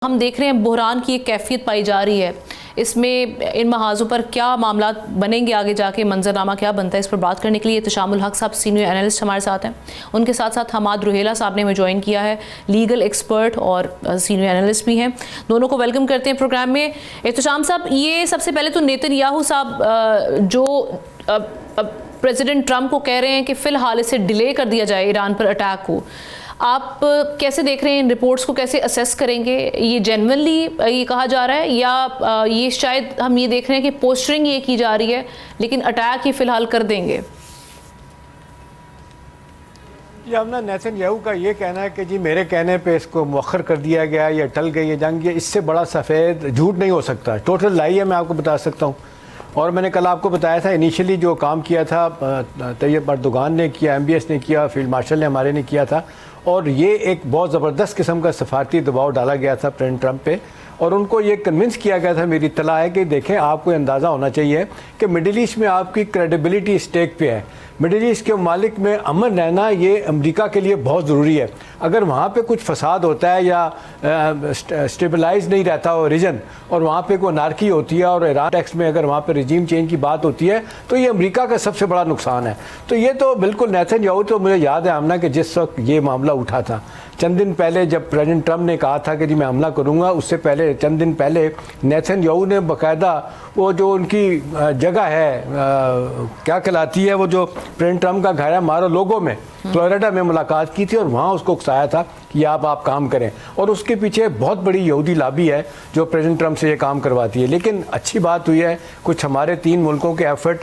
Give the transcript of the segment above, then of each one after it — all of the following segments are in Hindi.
हम देख रहे हैं बुहरान की एक कैफियत पाई जा रही है। इसमें इन महाजों पर क्या मामला बनेंगे, आगे जाके मंजरनामा क्या बनता है, इस पर बात करने के लिए इत्तेशामुल हक साहब सीनियर एनालिस्ट हमारे साथ हैं। उनके साथ साथ हमाद रुहेला साहब ने हमें ज्वाइन किया है, लीगल एक्सपर्ट और सीनियर एनालिस्ट भी हैं। दोनों को वेलकम करते हैं प्रोग्राम में। इत्तेशाम साहब, ये सबसे पहले तो नेतन्याहू साहब जो प्रेसिडेंट ट्रंप को कह रहे हैं कि फ़िलहाल इसे डिले कर दिया जाए ईरान पर अटैक को, आप कैसे देख रहे हैं इन रिपोर्ट्स को, कैसे असेस करेंगे? ये जेन्युइनली ये कहा जा रहा है या ये शायद हम ये देख रहे हैं कि पोस्टरिंग ये की जा रही है लेकिन अटैक ये फ़िलहाल कर देंगे? जी, हमने नेतन्याहू का ये कहना है कि जी मेरे कहने पे इसको मुअख्खर कर दिया गया या टल गई है जंग, ये इससे बड़ा सफ़ेद झूठ नहीं हो सकता। टोटल लाई है, मैं आपको बता सकता हूँ। और मैंने कल आपको बताया था इनिशियली जो काम किया था तैयब अर्दोगान ने किया, MBS ने किया, फील्ड मार्शल ने हमारे ने किया था, और ये एक बहुत ज़बरदस्त किस्म का सफारती दबाव डाला गया था प्रेसिडेंट ट्रंप पे, और उनको ये कन्विंस किया गया था, मेरी इत्तला है कि देखें आपको अंदाज़ा होना चाहिए कि मिडिल ईस्ट में आपकी क्रेडिबिलिटी स्टेक पे है। मिडिल ईस्ट के ममालिक में अमन रहना ये अमेरिका के लिए बहुत ज़रूरी है। अगर वहाँ पे कुछ फसाद होता है या स्टेबलाइज नहीं रहता हो रीजन, और वहाँ पे कोई नारकी होती है और ईरान टैक्स में अगर वहाँ पे रिजीम चेंज की बात होती है तो ये अमेरिका का सबसे बड़ा नुकसान है। तो ये तो बिल्कुल नेतन्याहू, तो मुझे याद है आमना कि जिस वक्त ये मामला उठा था चंद दिन पहले, जब प्रेसिडेंट ट्रंप ने कहा था कि जी मैं हमला करूंगा, उससे पहले चंद दिन पहले नेतन्याहू ने बाकायदा वो जो उनकी जगह है क्या कहलाती है, वो जो प्रेसिडेंट ट्रंप का घर है मारो लोगों में, फ्लोरिडा में मुलाकात की थी और वहाँ उसको उकसाया था कि आप काम करें, और उसके पीछे बहुत बड़ी यहूदी लॉबी है जो प्रेसिडेंट ट्रंप से ये काम करवाती है। लेकिन अच्छी बात हुई है कुछ हमारे 3 मुल्कों के एफर्ट,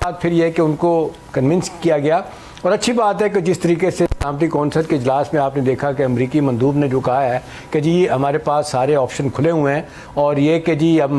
और फिर यह कि उनको कन्विंस किया गया। और अच्छी बात है कि जिस तरीके से सलामती कौंसल के इजलास में आपने देखा कि अमरीकी मंदूब ने जो कहा है कि जी हमारे पास सारे ऑप्शन खुले हुए हैं, और ये कि जी अब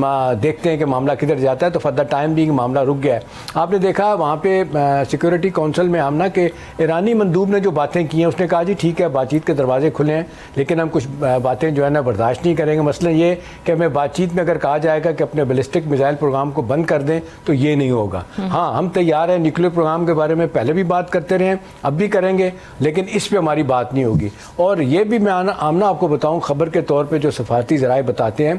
देखते हैं कि मामला किधर जाता है, तो फॉर द टाइम बीइंग मामला रुक गया है। आपने देखा वहाँ पे सिक्योरिटी काउंसिल में आमना के ईरानी मंदूब ने जो बातें की हैं, उसने कहा जी ठीक है बातचीत के दरवाजे खुले हैं, लेकिन हम कुछ बातें जो है ना बर्दाश्त नहीं करेंगे। मसलन ये कि हमें बातचीत में अगर कहा जाएगा कि अपने बैलिस्टिक मिसाइल प्रोग्राम को बंद कर दें तो ये नहीं होगा। हाँ, हम तैयार हैं, न्यूक्लियर प्रोग्राम के बारे में पहले भी बात करते रहे हैं, अब भी करेंगे, लेकिन इस पे हमारी बात नहीं होगी। और ये भी मैं आमना आपको बताऊं, खबर के तौर पे जो सफारती ज़राए बताते हैं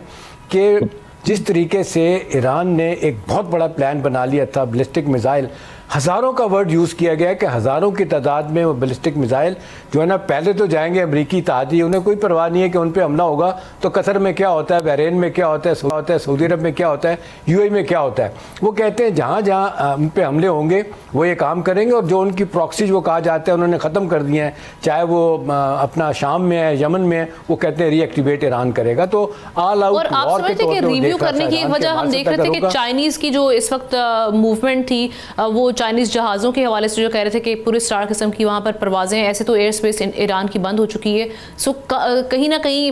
कि जिस तरीके से ईरान ने एक बहुत बड़ा प्लान बना लिया था, बैलिस्टिक मिसाइल, हज़ारों का वर्ड यूज़ किया गया कि हज़ारों की तादाद में वो बैलिस्टिक मिसाइल जो है ना पहले तो जाएंगे अमरीकी इत्तेहादी, उन्हें कोई परवाह नहीं है कि उन पर हमला होगा तो कतर में क्या होता है, बहरीन में क्या होता है, सऊदी अरब में क्या होता है, UAE में क्या होता है। वो कहते हैं जहाँ जहाँ उन पर हमले होंगे वो ये काम करेंगे, और जो उनकी प्रॉक्सी जो कहा जाता है उन्होंने ख़त्म कर दिए हैं, चाहे वो अपना शाम में है, यमन में है, वो कहते हैं रीएक्टिवेट ईरान करेगा। तो ऑल आउट रिव्यू करने की एक वजह हम देख रहे थे कि चाइनीज़ की जो इस वक्त मूवमेंट थी, वो चाइनीज़ जहाज़ों के हवाले से जो कह रहे थे कि पूरे स्टार किस्म की वहाँ पर परवाज़ें, ऐसे तो एयर स्पेस ईरान की बंद हो चुकी है। सो कहीं ना कहीं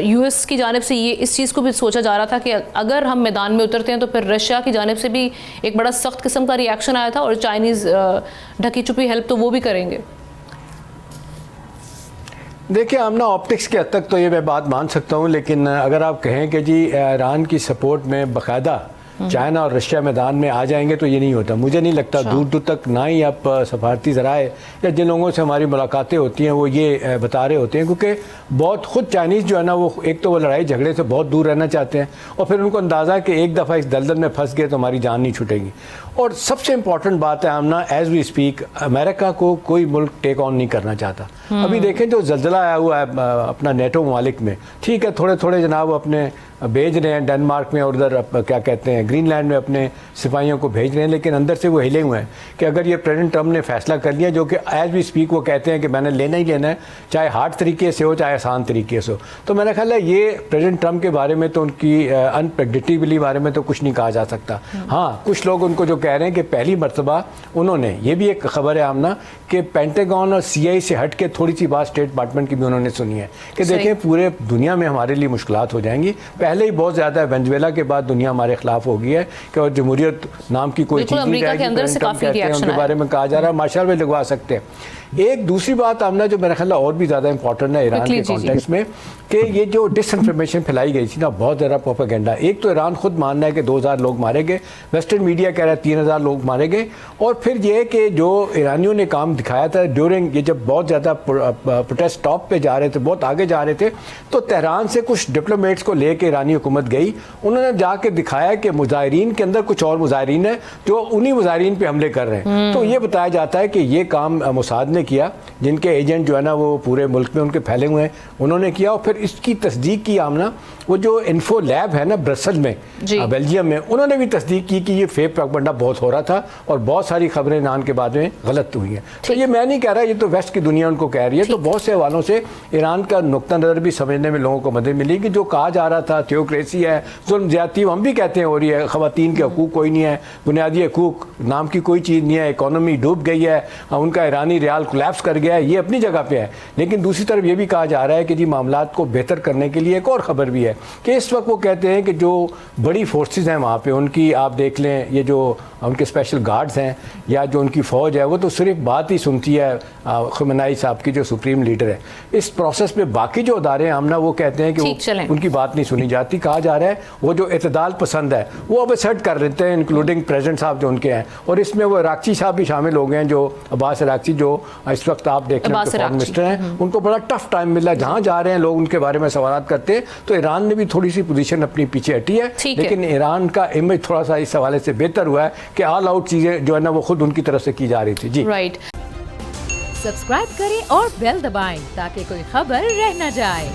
US की जानिब से ये इस चीज़ को भी सोचा जा रहा था कि अगर हम मैदान में उतरते हैं तो फिर रशिया की जानिब से भी एक बड़ा सख्त किस्म का रिएक्शन आया था, और चाइनीज़ ढकी छुपी हेल्प तो वो भी करेंगे। देखिए हम ना ऑप्टिक्स के हद तक तो ये मैं बात मान सकता हूँ, लेकिन अगर आप कहें कि जी ईरान की सपोर्ट में बाकायदा चाइना और रशिया मैदान में आ जाएंगे तो ये नहीं होता। मुझे नहीं लगता, दूर दूर तक ना ही आप सफारती ज़राए या जिन लोगों से हमारी मुलाकातें होती हैं वो ये बता रहे होते हैं, क्योंकि बहुत खुद चाइनीज़ जो है ना वो एक तो वो लड़ाई झगड़े से बहुत दूर रहना चाहते हैं, और फिर उनको अंदाज़ा है कि एक दफ़ा इस दलदल में फंस गए तो हमारी जान नहीं छूटेगी। और सबसे इम्पॉर्टेंट बात है आमना, एज वी स्पीक अमेरिका को कोई मुल्क टेक ऑन नहीं करना चाहता। अभी देखें जो जल्जला आया हुआ है अपना नेटो ममालिक में, ठीक है थोड़े थोड़े जनाब अपने भेज रहे हैं डेनमार्क में और उधर क्या कहते हैं ग्रीनलैंड में अपने सिपाहियों को भेज रहे हैं, लेकिन अंदर से वो हिले हुए हैं कि अगर ये प्रेसिडेंट ट्रंप ने फैसला कर लिया, जो कि एज वी स्पीक वो कहते हैं कि मैंने लेना ही लेना है, चाहे हार्ड तरीके से हो चाहे आसान तरीके से हो, तो मेरा ख्याल है ये प्रेसिडेंट ट्रंप के बारे में तो उनकी अनप्रेडिक्टेबिलिटी बारे में तो कुछ नहीं कहा जा सकता। हाँ, कुछ लोग उनको जो कह रहे हैं कि पहली मरतबा उन्होंने, ये भी एक खबर है आमना कि पेंटागन और CI से हट के थोड़ी सी बात स्टेट डिपार्टमेंट की भी उन्होंने सुनी है कि देखें पूरे दुनिया में हमारे लिए मुश्किलात हो जाएंगी। पहले ही बहुत ज़्यादा वेनेजुएला के बाद दुनिया हमारे खिलाफ हो गई है कि और जमहूरियत नाम की कोई चीज़ नहीं रहेगी, उनके बारे में कहा जा रहा है, मार्शल में लगवा सकते हैं। एक दूसरी बात आमना जो मेरा ख्याल है और भी ज़्यादा इंपॉर्टेंट है ईरान के कॉन्टेक्स्ट में, कि ये जो डिसइंफॉर्मेशन फैलाई गई थी ना, बहुत ज़्यादा प्रोपेगेंडा। एक तो ईरान खुद मानना है कि 2000 लोग मारे गए, वेस्टर्न मीडिया कह रहा है 3000 लोग मारे गए, और फिर ये कि जो ईरानियों ने काम दिखाया था ड्यूरिंग ये जब बहुत ज़्यादा प्रोटेस्ट टॉप पे जा रहे थे, बहुत आगे जा रहे थे, तो तेहरान से कुछ डिप्लोमेट्स को लेके ईरानी हुकूमत गई, उन्होंने जाके दिखाया कि मुजाहिरीन के अंदर कुछ और मुजाहिरीन है जो उन्हीं मुजाहिरीन पे हमले कर रहे हैं। तो ये बताया जाता है कि ये काम मोसाद ने किया, जिनके एजेंट जो है ना वो पूरे मुल्क में उनके फैले हुए हैं, उन्होंने किया। और फिर इसकी तस्दीक की आमना, वो जो इन्फो लैब है ना ब्रसल में, बेल्जियम में, उन्होंने भी तस्दीक की कि ये फेक प्रोपेगेंडा बहुत हो रहा था और बहुत सारी खबरें ईरान के बाद में गलत हुई हैं। तो ये मैं नहीं कह रहा, ये तो वेस्ट की दुनिया उनको कह रही है। तो बहुत से हवालों से ईरान का नुक्ता नज़र भी समझने में लोगों को मदद मिली कि जो कहा जा रहा था थियोक्रेसी है, जुल्म ज्यादती, हम भी कहते हैं हो रही है, ख़वातीन के हकूक़ कोई नहीं है, बुनियादी हकूक़ नाम की कोई चीज़ नहीं है, इकॉनमी डूब गई है, उनका ईरानी रियाल कोलैप्स कर गया है, ये अपनी जगह पे है। लेकिन दूसरी तरफ ये भी कहा जा रहा है कि जी मामलात को बेहतर करने के लिए एक और ख़बर भी है कि इस वक्त वो कहते हैं कि जो बड़ी फोर्सेस हैं वहाँ पे, उनकी आप देख लें, ये जो उनके स्पेशल गार्ड्स हैं या जो उनकी फ़ौज है, वो तो सिर्फ बात ही सुनती है खमेनी साहब की, जो सुप्रीम लीडर है। इस प्रोसेस में बाकी जो अदारे हैं आमना, वो कहते हैं कि उनकी बात नहीं सुनी जाती। कहा जा रहा है वो जो इतदाल पसंद है वो अब असर्ट कर लेते हैं, इंक्लूडिंग प्रेसिडेंट साहब जो उनके हैं, और इसमें वो इराक़ची साहब भी शामिल हो गए हैं, जो अब्बास इराक़ची, जो इस वक्त आप देख रहे हैं फॉरेन मिनिस्टर हैं। उनको बड़ा टफ टाइम मिला, जहाँ जा रहे हैं लोग उनके बारे में सवाल करते हैं। तो ईरान ने भी थोड़ी सी पोजीशन अपनी पीछे हटी है, लेकिन ईरान का इमेज थोड़ा सा इस हवाले से बेहतर हुआ है कि ऑल आउट चीज़ें जो है ना वो खुद उनकी तरफ से की जा रही थी। जी सब्सक्राइब करें और बेल दबाएं ताकि कोई खबर रह न जाए।